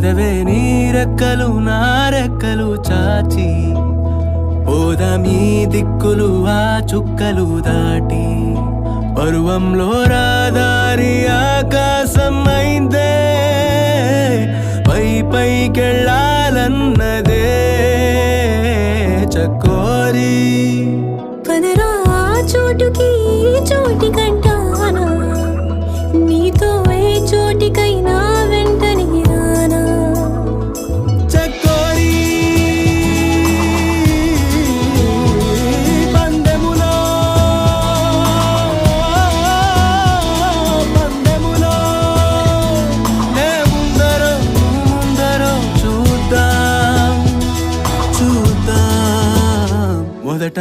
పదవే నీ రెక్కలు నా రెక్కలు చాచి పోదామీ దిక్కులు ఆ చుక్కలు దాటి పరువంలో రాదారి ఆకాశం అయిందే పై పైకెళ్ళాలన్నదే చకోరి పదరా చోటుకి చోటి కంటానా నీతో ఏ చోటికైనా వెంటనే రానా చకోరి పందెములో ఏ ముందరో చూద్దాం మొదట